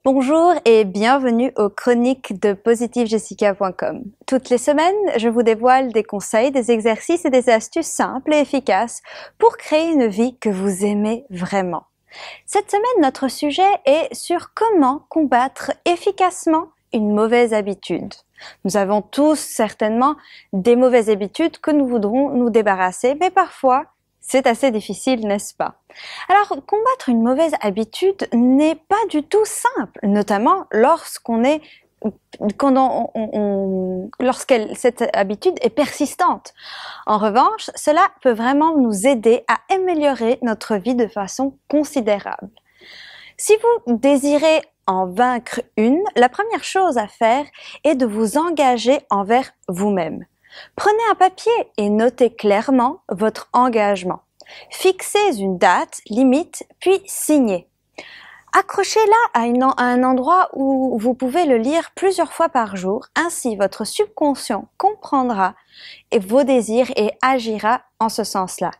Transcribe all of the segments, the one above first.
Bonjour et bienvenue aux chroniques de positivejessica.com. Toutes les semaines, je vous dévoile des conseils, des exercices et des astuces simples et efficaces pour créer une vie que vous aimez vraiment. Cette semaine, notre sujet est sur comment combattre efficacement une mauvaise habitude. Nous avons tous certainement des mauvaises habitudes que nous voudrons nous débarrasser, mais parfois, c'est assez difficile, n'est-ce pas? Alors, combattre une mauvaise habitude n'est pas du tout simple, notamment lorsque cette habitude est persistante. En revanche, cela peut vraiment nous aider à améliorer notre vie de façon considérable. Si vous désirez en vaincre une, la première chose à faire est de vous engager envers vous-même. Prenez un papier et notez clairement votre engagement. Fixez une date limite, puis signez. Accrochez-la à un endroit où vous pouvez le lire plusieurs fois par jour. Ainsi, votre subconscient comprendra vos désirs et agira en ce sens-là.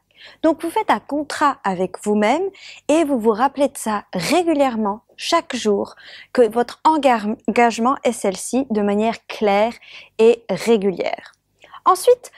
Donc, vous faites un contrat avec vous-même et vous vous rappelez de ça régulièrement, chaque jour, que votre engagement est celle-ci de manière claire et régulière. Ensuite,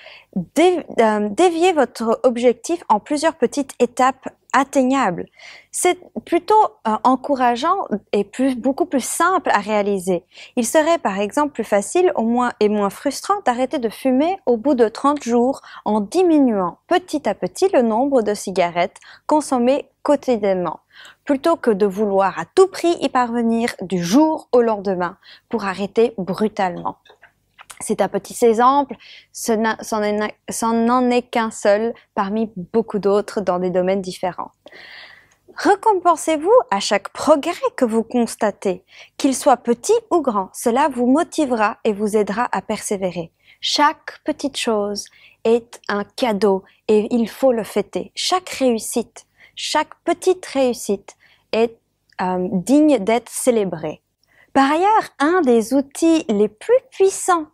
déviez votre objectif en plusieurs petites étapes atteignables. C'est plutôt encourageant et beaucoup plus simple à réaliser. Il serait par exemple plus facile et moins frustrant d'arrêter de fumer au bout de 30 jours en diminuant petit à petit le nombre de cigarettes consommées quotidiennement, plutôt que de vouloir à tout prix y parvenir du jour au lendemain pour arrêter brutalement. C'est un petit exemple, ça n'en est qu'un seul parmi beaucoup d'autres dans des domaines différents. Récompensez-vous à chaque progrès que vous constatez, qu'il soit petit ou grand. Cela vous motivera et vous aidera à persévérer. Chaque petite chose est un cadeau et il faut le fêter. Chaque petite réussite est digne d'être célébrée. Par ailleurs, un des outils les plus puissants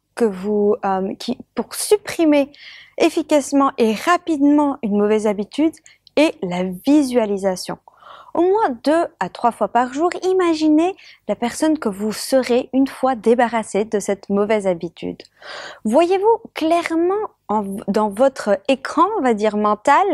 pour supprimer efficacement et rapidement une mauvaise habitude est la visualisation. Au moins 2 à 3 fois par jour, imaginez la personne que vous serez une fois débarrassée de cette mauvaise habitude. Voyez-vous clairement dans votre écran, on va dire mental,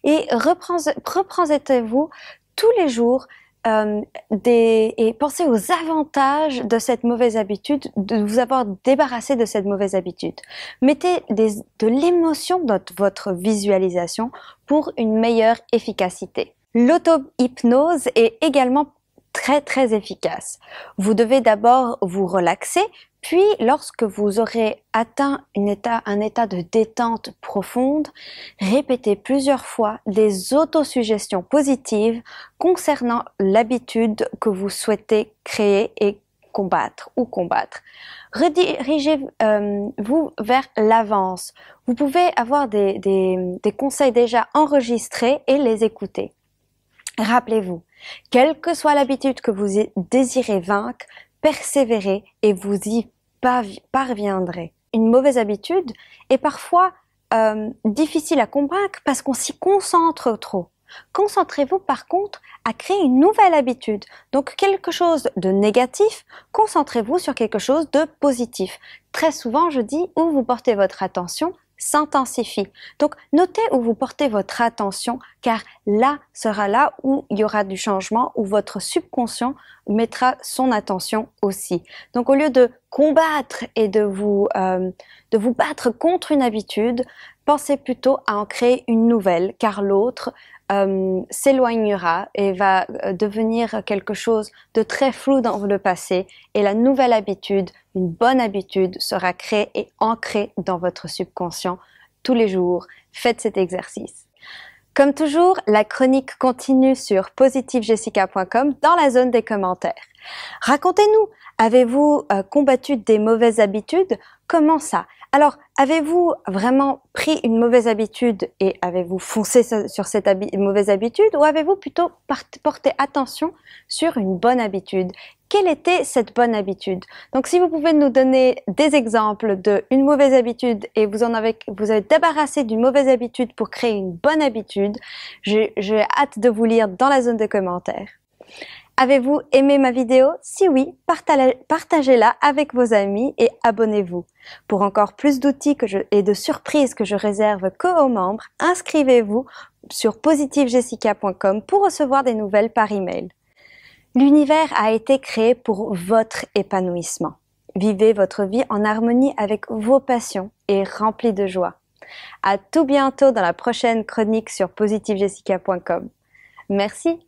et représentez-vous tous les jours et pensez aux avantages de cette mauvaise habitude, de vous avoir débarrassé de cette mauvaise habitude. Mettez de l'émotion dans votre visualisation pour une meilleure efficacité. L'auto-hypnose est également très efficace. Vous devez d'abord vous relaxer, puis lorsque vous aurez atteint un état de détente profonde, répétez plusieurs fois des autosuggestions positives concernant l'habitude que vous souhaitez créer et combattre. Redirigez-vous vers l'avance. Vous pouvez avoir des conseils déjà enregistrés et les écouter. Rappelez-vous, quelle que soit l'habitude que vous désirez vaincre, persévérez et vous y parviendrez. Une mauvaise habitude est parfois difficile à convaincre parce qu'on s'y concentre trop. Concentrez-vous par contre à créer une nouvelle habitude. Donc quelque chose de négatif, concentrez-vous sur quelque chose de positif. Très souvent, je dis, où vous portez votre attention s'intensifie. Donc, notez où vous portez votre attention, car là sera là où il y aura du changement, où votre subconscient mettra son attention aussi. Donc, au lieu de combattre et de vous battre contre une habitude, pensez plutôt à en créer une nouvelle, car l'autre s'éloignera et va devenir quelque chose de très flou dans le passé, et la nouvelle habitude, une bonne habitude, sera créée et ancrée dans votre subconscient tous les jours. Faites cet exercice. Comme toujours, la chronique continue sur positivejessica.com dans la zone des commentaires. Racontez-nous, avez-vous combattu des mauvaises habitudes? Comment ça? Alors, avez-vous vraiment pris une mauvaise habitude et avez-vous foncé sur cette mauvaise habitude, ou avez-vous plutôt porté attention sur une bonne habitude? Quelle était cette bonne habitude? Donc, si vous pouvez nous donner des exemples d'une mauvaise habitude et vous avez débarrassé d'une mauvaise habitude pour créer une bonne habitude, j'ai hâte de vous lire dans la zone de commentaires. Avez-vous aimé ma vidéo? Si oui, partagez-la avec vos amis et abonnez-vous. Pour encore plus d'outils et de surprises que je réserve qu'aux membres, inscrivez-vous sur positivejessica.com pour recevoir des nouvelles par email. L'univers a été créé pour votre épanouissement. Vivez votre vie en harmonie avec vos passions et rempli de joie. À tout bientôt dans la prochaine chronique sur positivejessica.com. Merci.